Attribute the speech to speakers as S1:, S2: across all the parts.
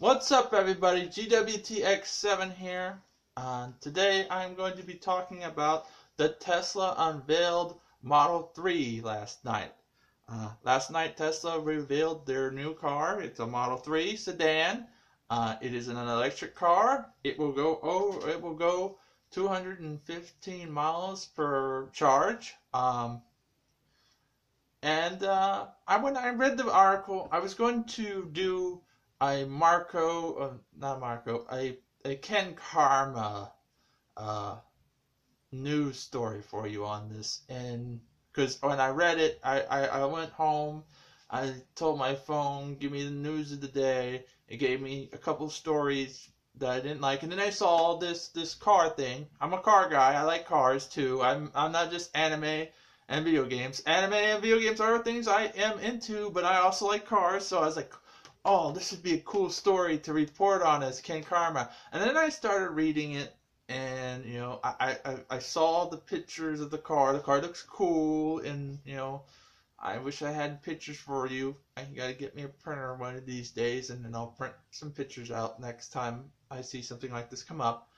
S1: What's up, everybody? GWTX7 here. Today I'm going to be talking about the Tesla unveiled Model 3 last night. Last night Tesla revealed their new car. It's a Model 3 sedan. It is an electric car. It will go 215 miles per charge. When I read the article, I was going to do a a Ken Karma news story for you on this, and because when I read it, I went home, I told my phone, give me the news of the day. It gave me a couple of stories that I didn't like, and then I saw this car thing. I'm a car guy. I like cars too. I'm not just anime and video games. Anime and video games are things I am into, but I also like cars, so I was like, oh, this would be a cool story to report on as Ken Karma. And then I started reading it, and, I saw the pictures of the car. The car looks cool, and, I wish I had pictures for you. I gotta get me a printer one of these days, and then I'll print some pictures out next time I see something like this come up.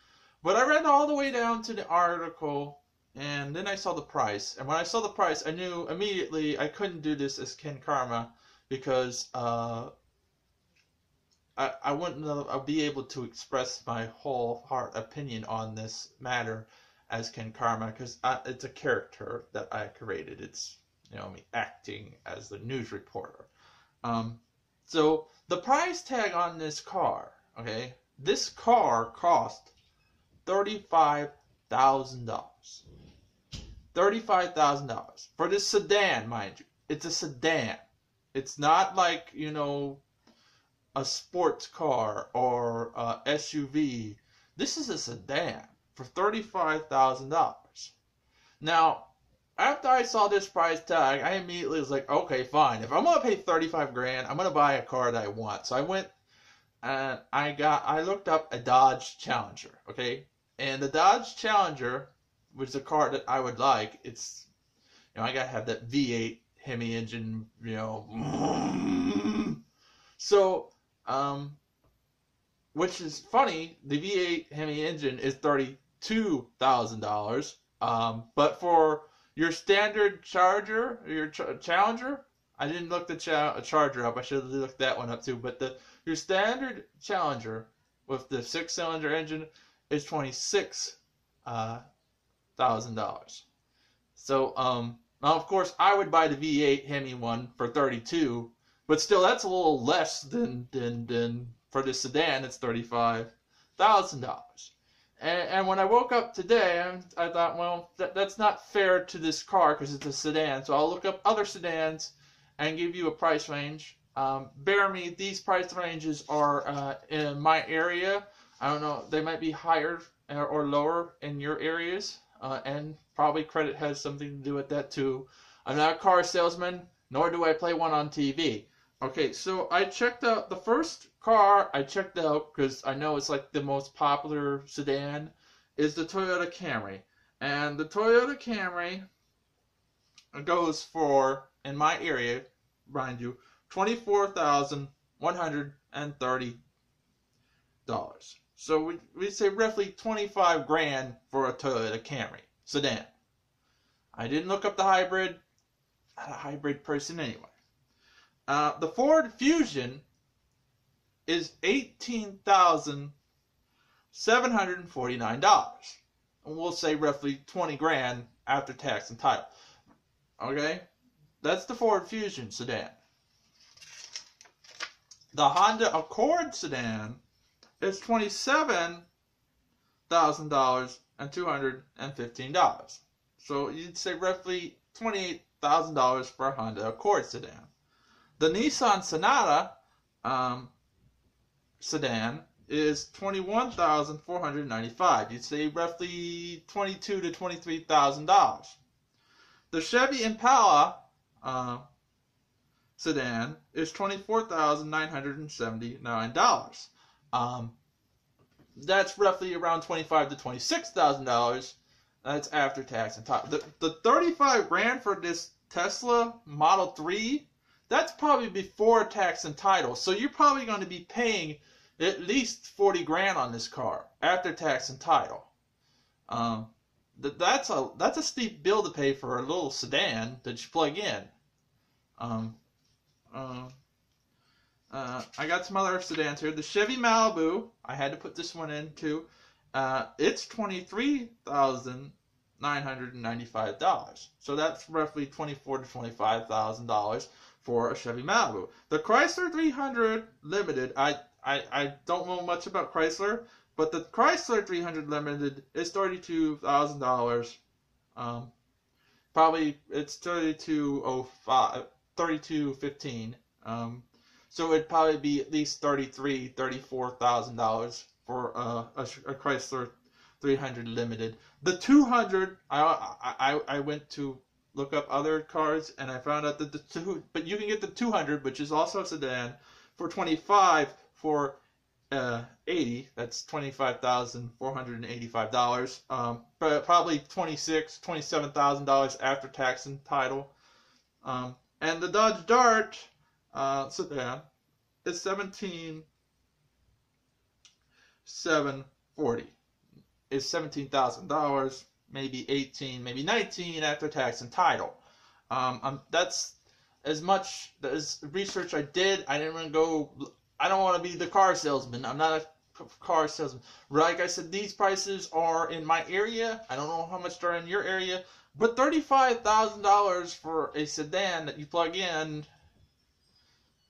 S1: But I read all the way down to the article, and then I saw the price. And when I saw the price, I knew immediately I couldn't do this as Ken Karma, because I wouldn't I'll be able to express my whole heart opinion on this matter as Ken Karma, because it's a character that I created. It's me acting as the news reporter. So the price tag on this car, okay, this car cost $35,000. $35,000 for this sedan, mind you. It's a sedan. It's not like, a sports car or a SUV. This is a sedan for $35,000. Now, after I saw this price tag, I immediately was like, okay, fine. If I'm gonna pay 35 grand, I'm gonna buy a car that I want. So I went and I looked up a Dodge Challenger, okay? And the Dodge Challenger was a car that I would like. It's, I gotta have that V8 Hemi engine, So, which is funny, the V8 Hemi engine is $32,000. But for your standard Charger, your Challenger, I didn't look the Charger up. I should have looked that one up too. But your standard Challenger with the 6-cylinder engine is $26,000. So, now of course I would buy the V8 Hemi one for $32,000, but still that's a little less than for the sedan. It's $35,000. And when I woke up today, I thought, well, that's not fair to this car because it's a sedan. So I'll look up other sedans and give you a price range. Bear me, these price ranges are in my area. I don't know, they might be higher or lower in your areas, and probably credit has something to do with that too. I'm not a car salesman, nor do I play one on TV. Okay, so I checked out the first car I checked out, because I know it's like the most popular sedan, is the Toyota Camry. And the Toyota Camry goes for, in my area, mind you, $24,130. So we say roughly 25 grand for a Toyota Camry sedan. I didn't look up the hybrid. I'm not a hybrid person anyway. The Ford Fusion is $18,749. And we'll say roughly 20 grand after tax and title. Okay? That's the Ford Fusion sedan. The Honda Accord sedan is $27,215. So you'd say roughly $28,000 for a Honda Accord sedan. The Nissan Sonata sedan is $21,495. You'd say roughly $22,000 to $23,000. The Chevy Impala sedan is $24,979. That's roughly around $25,000 to $26,000. That's after tax and title. The 35 grand for this Tesla Model 3, that's probably before tax and title. So you're probably going to be paying at least 40 grand on this car after tax and title. Um, that's a steep bill to pay for a little sedan that you plug in. Um, uh, I got some other sedans here. The Chevy Malibu, I had to put this one in too. It's $23,995. So that's roughly $24,000 to $25,000 for a Chevy Malibu. The Chrysler 300 Limited, I don't know much about Chrysler, but the Chrysler 300 Limited is $32,000. Probably it's 3215. So it'd probably be at least $34,000 for a Chrysler 300 Limited. The 200, I went to look up other cars and I found out that but you can get the 200, which is also a sedan, for 25 for 80. That's $25,485. But probably $27,000 after tax and title. And the Dodge Dart sedan is $17,740. Is $17,000, maybe 18, maybe 19 after tax and title. That's as much as research I did. I didn't want to go. I don't want to be the car salesman. I'm not a car salesman. Like I said, these prices are in my area. I don't know how much they're in your area, but $35,000 for a sedan that you plug in.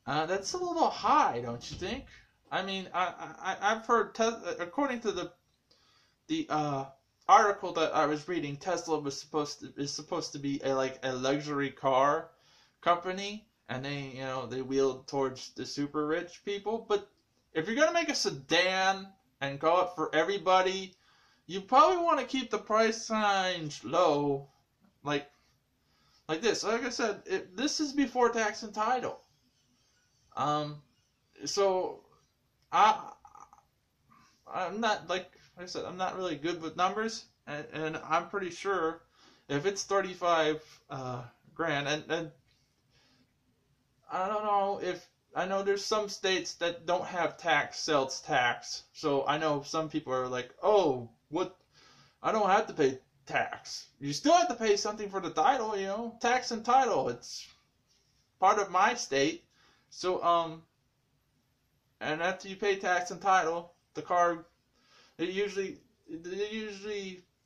S1: That's a little high, don't you think? I mean, I've heard, according to the article that I was reading, Tesla is supposed to be a luxury car company, and they wheel towards the super rich people. But if you're gonna make a sedan and go up for everybody, you probably want to keep the price range low, like this. Like I said, this is before tax and title. So I'm not, like I said, I'm not really good with numbers, and I'm pretty sure if it's 35 grand, and I don't know if, I know there's some states that don't have sales tax, so I know some people are like, oh, what, I don't have to pay tax. You still have to pay something for the title, tax and title, it's part of my state. So, and after you pay tax and title, the car, they usually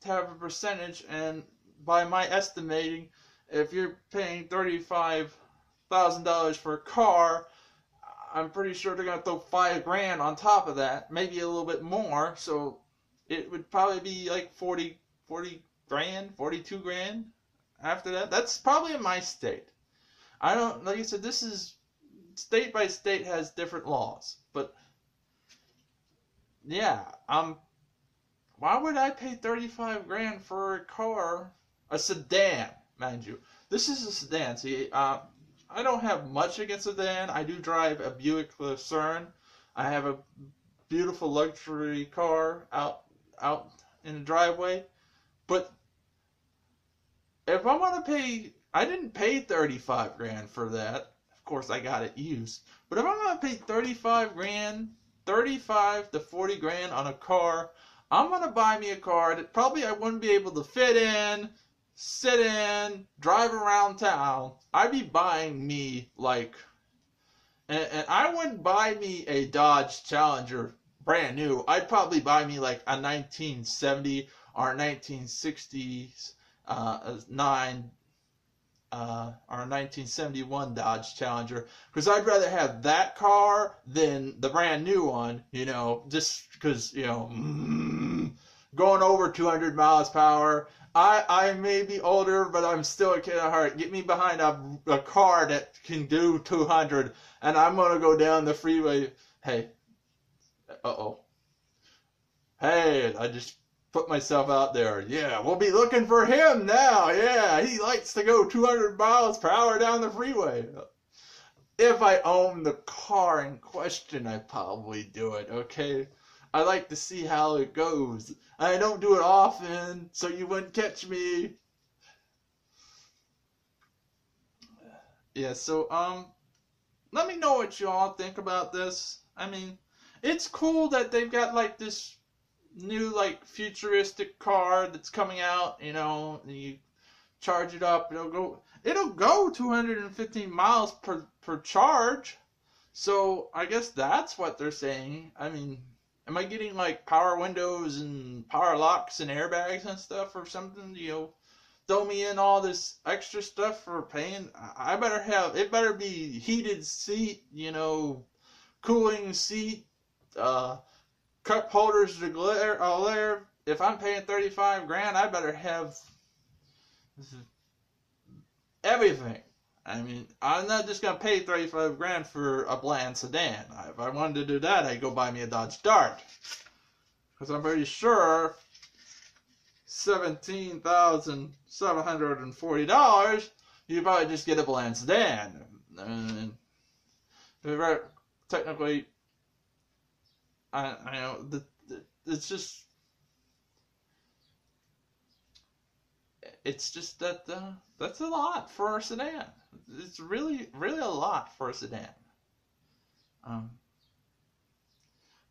S1: have a percentage, and by my estimating, if you're paying $35,000 for a car, I'm pretty sure they're gonna throw 5 grand on top of that, maybe a little bit more. So it would probably be like 40 grand, 42 grand after that. That's probably in my state. I don't, like I said, this is state by state, has different laws, but yeah, why would I pay 35 grand for a car, a sedan, mind you? This is a sedan. See, I don't have much against a sedan. I do drive a Buick Lucerne. I have a beautiful luxury car out in the driveway. But if I want to pay, I didn't pay 35 grand for that. Of course, I got it used. But if I'm going to pay 35 grand, 35 to 40 grand on a car, I'm going to buy me a car that probably I wouldn't be able to fit in, sit in, drive around town. I'd be buying me and I wouldn't buy me a Dodge Challenger brand new. I'd probably buy me like a 1970 or 1960s 9 or 1971 Dodge Challenger, because I'd rather have that car than the brand new one, just because, going over 200 miles per hour. I may be older, but I'm still a kid at heart. Get me behind a car that can do 200, and I'm going to go down the freeway. Hey, hey, I just put myself out there. Yeah, we'll be looking for him now. Yeah, he likes to go 200 miles per hour down the freeway. If I own the car in question, I'd probably do it, okay? I like to see how it goes. I don't do it often, so you wouldn't catch me. Yeah, so, let me know what you all think about this. I mean, it's cool that they've got like this new like futuristic car that's coming out. You know, and you charge it up, it'll go 215 miles per charge. So I guess that's what they're saying. I mean, am I getting like power windows and power locks and airbags and stuff or something? You know, throw me in all this extra stuff for paying. I better have it. Better be heated seat. You know, cooling seat. Cup holders to glare. All there. If I'm paying 35 grand, I better have everything. I mean, I'm not just gonna pay 35 grand for a bland sedan. If I wanted to do that, I'd go buy me a Dodge Dart, because I'm pretty sure $17,740, you probably just get a bland sedan. And technically, I know it's just. It's just that that's a lot for a sedan. It's really, really a lot for a sedan.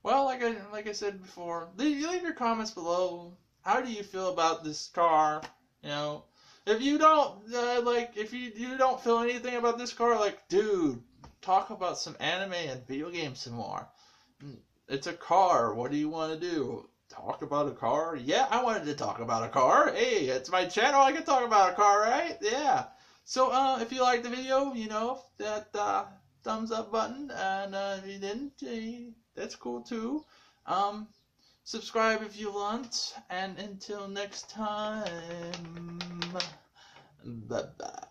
S1: Well, like I said before, leave your comments below. How do you feel about this car? You know, if you don't if you don't feel anything about this car, like, dude, talk about some anime and video games some more. It's a car. What do you want to do? Talk about a car? Yeah, I wanted to talk about a car. Hey, it's my channel. I can talk about a car, right? Yeah. So, if you liked the video, you know, that thumbs up button, and if you didn't, that's cool too. Subscribe if you want, and until next time, bye bye.